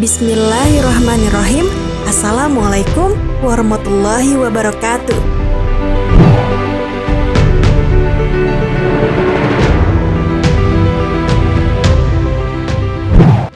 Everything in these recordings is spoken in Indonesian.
Bismillahirrahmanirrahim. Assalamualaikum warahmatullahi wabarakatuh.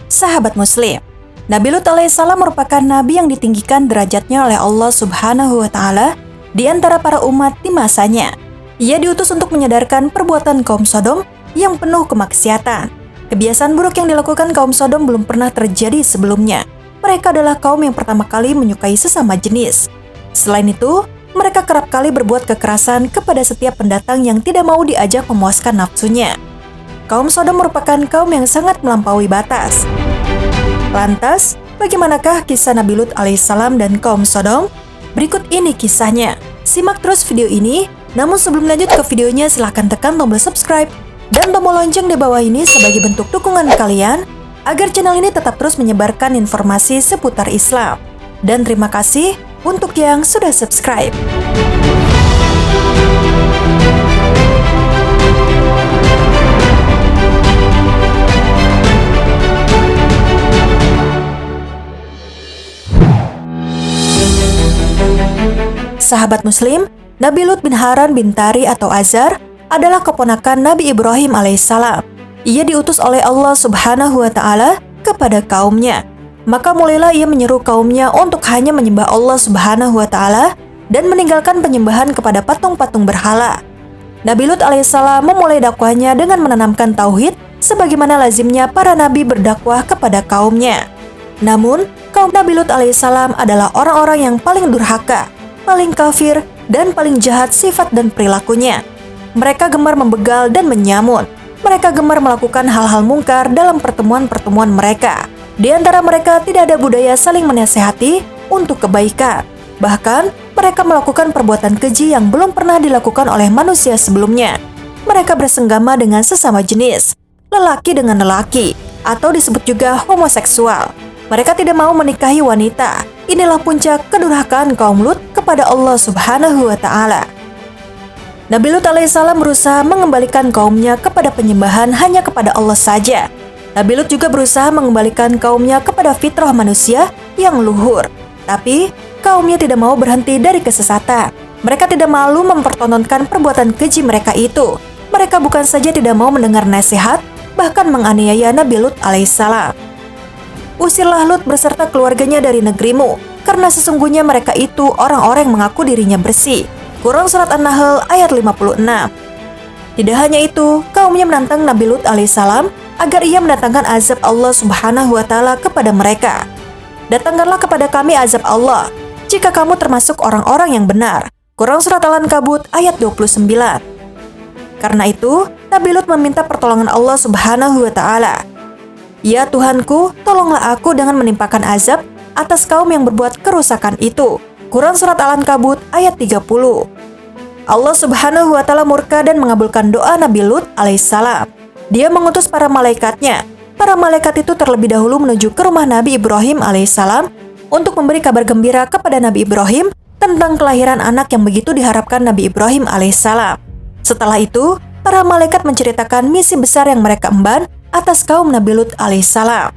Sahabat Muslim, Nabi Lut alaihissalam merupakan nabi yang ditinggikan derajatnya oleh Allah Subhanahu wa Ta'ala di antara para umat di masanya. Ia diutus untuk menyadarkan perbuatan kaum Sodom yang penuh kemaksiatan. Kebiasaan buruk yang dilakukan kaum Sodom belum pernah terjadi sebelumnya. Mereka adalah kaum yang pertama kali menyukai sesama jenis. Selain itu, mereka kerap kali berbuat kekerasan kepada setiap pendatang yang tidak mau diajak memuaskan nafsunya. Kaum Sodom merupakan kaum yang sangat melampaui batas. Lantas, bagaimanakah kisah Nabi Lut alaihissalam dan kaum Sodom? Berikut ini kisahnya. Simak terus video ini, namun sebelum lanjut ke videonya silahkan tekan tombol subscribe dan tombol lonceng di bawah ini sebagai bentuk dukungan kalian agar channel ini tetap terus menyebarkan informasi seputar Islam. Dan terima kasih untuk yang sudah subscribe. Sahabat Muslim, Nabi Lut bin Haran bin Tari atau Azar adalah keponakan Nabi Ibrahim alaihissalam. Ia diutus oleh Allah Subhanahu wa Ta'ala kepada kaumnya. Maka mulailah ia menyeru kaumnya untuk hanya menyembah Allah Subhanahu wa Ta'ala dan meninggalkan penyembahan kepada patung-patung berhala. Nabi Lut alaihissalam memulai dakwahnya dengan menanamkan tauhid sebagaimana lazimnya para nabi berdakwah kepada kaumnya. Namun, kaum Nabi Lut alaihissalam adalah orang-orang yang paling durhaka, paling kafir, dan paling jahat sifat dan perilakunya. Mereka gemar membegal dan menyamun. Mereka gemar melakukan hal-hal mungkar dalam pertemuan-pertemuan mereka. Di antara mereka tidak ada budaya saling menasehati untuk kebaikan. Bahkan, mereka melakukan perbuatan keji yang belum pernah dilakukan oleh manusia sebelumnya. Mereka bersenggama dengan sesama jenis, lelaki dengan lelaki, atau disebut juga homoseksual. Mereka tidak mau menikahi wanita. Inilah puncak kedurhakaan kaum Lut kepada Allah Subhanahu wa Ta'ala. Nabi Lut alaihissalam berusaha mengembalikan kaumnya kepada penyembahan hanya kepada Allah saja. Nabi Lut juga berusaha mengembalikan kaumnya kepada fitrah manusia yang luhur. Tapi, kaumnya tidak mau berhenti dari kesesatan. Mereka tidak malu mempertontonkan perbuatan keji mereka itu. Mereka bukan saja tidak mau mendengar nasihat, bahkan menganiaya Nabi Lut alaihissalam. Usirlah Lut beserta keluarganya dari negerimu, karena sesungguhnya mereka itu orang-orang yang mengaku dirinya bersih. Quran Surat An-Nahl ayat 56. Tidak hanya itu, kaumnya menantang Nabi Lut alaihissalam agar ia mendatangkan azab Allah Subhanahu wa Ta'ala kepada mereka. Datangkanlah kepada kami azab Allah, jika kamu termasuk orang-orang yang benar. Quran Surat Al-Ankabut ayat 29. Karena itu, Nabi Lut meminta pertolongan Allah Subhanahu wa Ta'ala. Ya Tuhanku, tolonglah aku dengan menimpakan azab atas kaum yang berbuat kerusakan itu. Quran Surat Al-Ankabut ayat 30. Allah Subhanahu wa Ta'ala murka dan mengabulkan doa Nabi Lut alaihissalam. Dia mengutus para malaikatnya. Para malaikat itu terlebih dahulu menuju ke rumah Nabi Ibrahim alaihissalam untuk memberi kabar gembira kepada Nabi Ibrahim tentang kelahiran anak yang begitu diharapkan Nabi Ibrahim alaihissalam. Setelah itu, para malaikat menceritakan misi besar yang mereka emban atas kaum Nabi Lut alaihissalam.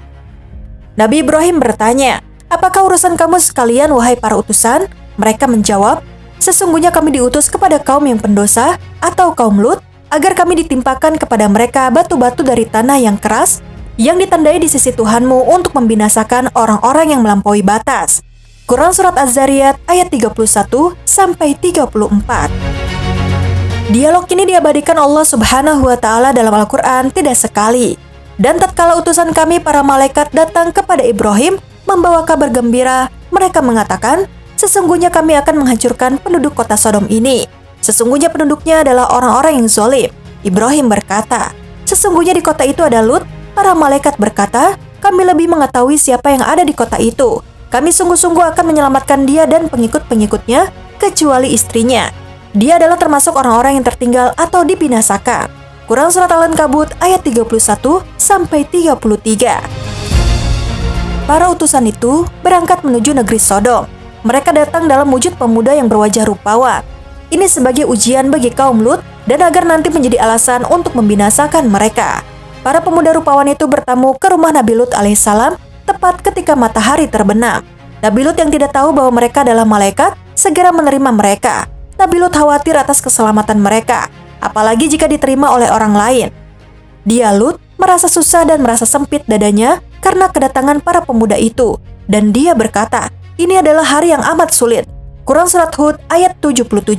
Nabi Ibrahim bertanya, "Apakah urusan kamu sekalian, wahai para utusan?" Mereka menjawab, "Sesungguhnya kami diutus kepada kaum yang pendosa atau kaum Lut, agar kami ditimpakan kepada mereka batu-batu dari tanah yang keras yang ditandai di sisi Tuhanmu untuk membinasakan orang-orang yang melampaui batas." Quran Surat Az-Zariyat ayat 31-34. Dialog ini diabadikan Allah Subhanahu wa Ta'ala dalam Al-Quran tidak sekali. Dan tatkala utusan kami para malaikat datang kepada Ibrahim membawa kabar gembira, mereka mengatakan, "Sesungguhnya kami akan menghancurkan penduduk kota Sodom ini. Sesungguhnya penduduknya adalah orang-orang yang zalim." Ibrahim berkata, "Sesungguhnya di kota itu ada Lut." Para malaikat berkata, "Kami lebih mengetahui siapa yang ada di kota itu. Kami sungguh-sungguh akan menyelamatkan dia dan pengikut-pengikutnya, kecuali istrinya. Dia adalah termasuk orang-orang yang tertinggal atau dibinasakan." Quran Surat Al-Ankabut ayat 31-33. Para utusan itu berangkat menuju negeri Sodom. Mereka datang dalam wujud pemuda yang berwajah rupawan. Ini sebagai ujian bagi kaum Lut dan agar nanti menjadi alasan untuk membinasakan mereka. Para pemuda rupawan itu bertamu ke rumah Nabi Lut alaihissalam tepat tepat ketika matahari terbenam. Nabi Lut yang tidak tahu bahwa mereka adalah malaikat segera menerima mereka. Nabi Lut khawatir atas keselamatan mereka, apalagi jika diterima oleh orang lain. Dia, Lut, merasa susah dan merasa sempit dadanya karena kedatangan para pemuda itu. Dan dia berkata, ini adalah hari yang amat sulit. Quran Surat Hud ayat 77.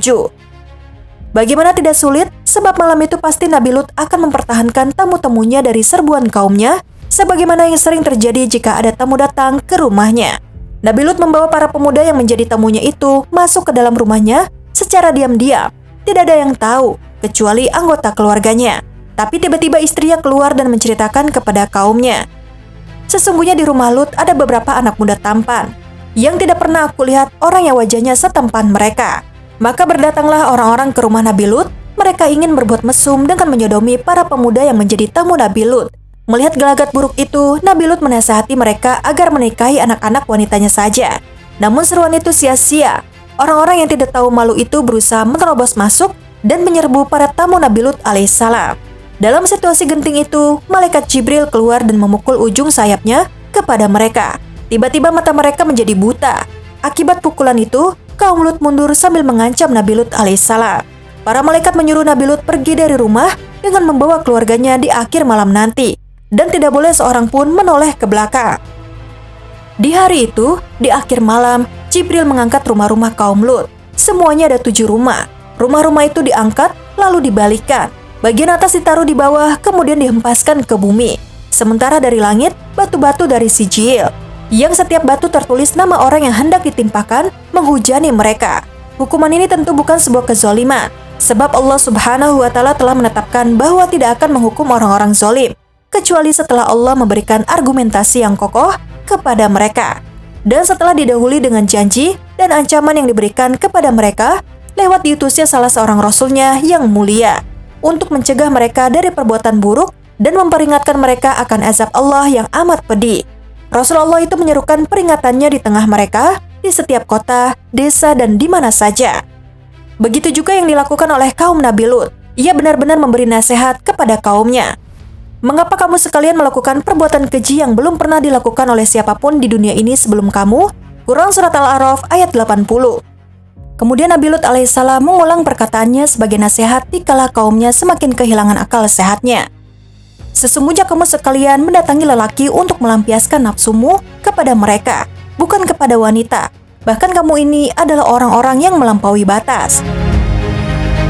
Bagaimana tidak sulit? Sebab malam itu pasti Nabi Lut akan mempertahankan tamu-tamunya dari serbuan kaumnya, sebagaimana yang sering terjadi jika ada tamu datang ke rumahnya. Nabi Lut membawa para pemuda yang menjadi tamunya itu masuk ke dalam rumahnya secara diam-diam. Tidak ada yang tahu, kecuali anggota keluarganya. Tapi tiba-tiba istrinya keluar dan menceritakan kepada kaumnya. Sesungguhnya di rumah Lut ada beberapa anak muda tampan, yang tidak pernah aku lihat orang yang wajahnya setampan mereka. Maka berdatanglah orang-orang ke rumah Nabi Lut. Mereka ingin berbuat mesum dengan menyodomi para pemuda yang menjadi tamu Nabi Lut. Melihat gelagat buruk itu, Nabi Lut menasihati mereka agar menikahi anak-anak wanitanya saja. Namun seruan itu sia-sia. Orang-orang yang tidak tahu malu itu berusaha menerobos masuk dan menyerbu para tamu Nabi Lut alaihissalam. Dalam situasi genting itu, malaikat Jibril keluar dan memukul ujung sayapnya kepada mereka. Tiba-tiba mata mereka menjadi buta. Akibat pukulan itu, kaum Lut mundur sambil mengancam Nabi Lut alaihissalam. Para malaikat menyuruh Nabi Lut pergi dari rumah dengan membawa keluarganya di akhir malam nanti. Dan tidak boleh seorang pun menoleh ke belakang. Di hari itu, di akhir malam, Jibril mengangkat rumah-rumah kaum Lut. Semuanya ada 7 rumah. Rumah-rumah itu diangkat, lalu dibalikan. Bagian atas ditaruh di bawah, kemudian dihempaskan ke bumi. Sementara dari langit, batu-batu dari sijil, yang setiap batu tertulis nama orang yang hendak ditimpakan, menghujani mereka. Hukuman ini tentu bukan sebuah kezaliman, sebab Allah Subhanahu wa Ta'ala telah menetapkan bahwa tidak akan menghukum orang-orang zalim, kecuali setelah Allah memberikan argumentasi yang kokoh kepada mereka. Dan setelah didahului dengan janji dan ancaman yang diberikan kepada mereka, lewat diutusnya salah seorang rasulnya yang mulia, untuk mencegah mereka dari perbuatan buruk dan memperingatkan mereka akan azab Allah yang amat pedih. Rasulullah itu menyerukan peringatannya di tengah mereka, di setiap kota, desa, dan di mana saja. Begitu juga yang dilakukan oleh kaum Nabi Lut. Ia benar-benar memberi nasihat kepada kaumnya. Mengapa kamu sekalian melakukan perbuatan keji yang belum pernah dilakukan oleh siapapun di dunia ini sebelum kamu? Quran Surat Al-A'raf ayat 80. Kemudian Nabi Lut alaihissalam mengulang perkataannya sebagai nasihat dikala kaumnya semakin kehilangan akal sehatnya. Sesungguhnya kamu sekalian mendatangi lelaki untuk melampiaskan nafsumu kepada mereka, bukan kepada wanita. Bahkan kamu ini adalah orang-orang yang melampaui batas.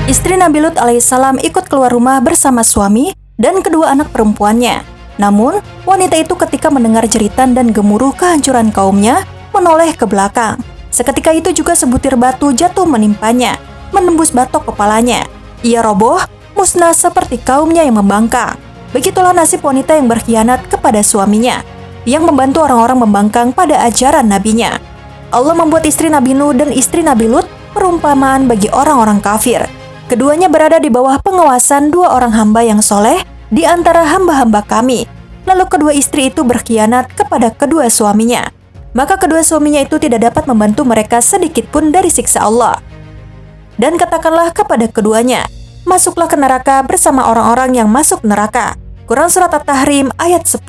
Istri Nabi Lut alaihissalam ikut keluar rumah bersama suami dan kedua anak perempuannya. Namun, wanita itu ketika mendengar jeritan dan gemuruh kehancuran kaumnya, menoleh ke belakang. Seketika itu juga sebutir batu jatuh menimpanya, menembus batok kepalanya. Ia roboh, musnah seperti kaumnya yang membangkang. Begitulah nasib wanita yang berkhianat kepada suaminya, yang membantu orang-orang membangkang pada ajaran nabinya. Allah membuat istri Nabi Nuh dan istri Nabi Lut perumpamaan bagi orang-orang kafir. Keduanya berada di bawah pengawasan 2 orang hamba yang soleh di antara hamba-hamba kami. Lalu kedua istri itu berkhianat kepada kedua suaminya. Maka kedua suaminya itu tidak dapat membantu mereka sedikit pun dari siksa Allah. Dan katakanlah kepada keduanya, masuklah ke neraka bersama orang-orang yang masuk neraka. Quran Surat At-Tahrim ayat 10.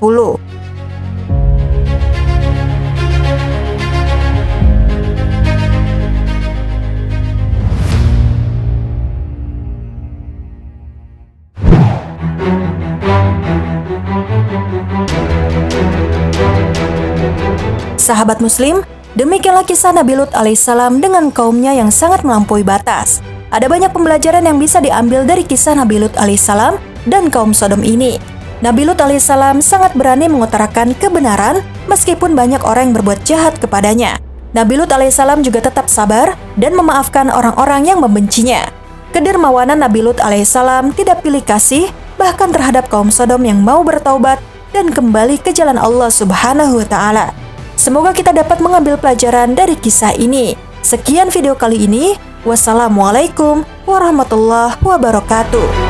Sahabat Muslim, demikianlah kisah Nabi Lut alaihissalam dengan kaumnya yang sangat melampaui batas. Ada banyak pembelajaran yang bisa diambil dari kisah Nabi Lut alaihissalam dan kaum Sodom ini. Nabi Lut alaihissalam sangat berani mengutarakan kebenaran meskipun banyak orang yang berbuat jahat kepadanya. Nabi Lut alaihissalam juga tetap sabar dan memaafkan orang-orang yang membencinya. Kedermawanan Nabi Lut alaihissalam tidak pilih kasih bahkan terhadap kaum Sodom yang mau bertaubat dan kembali ke jalan Allah Subhanahu wa Ta'ala. Semoga kita dapat mengambil pelajaran dari kisah ini. Sekian video kali ini. Wassalamualaikum warahmatullahi wabarakatuh.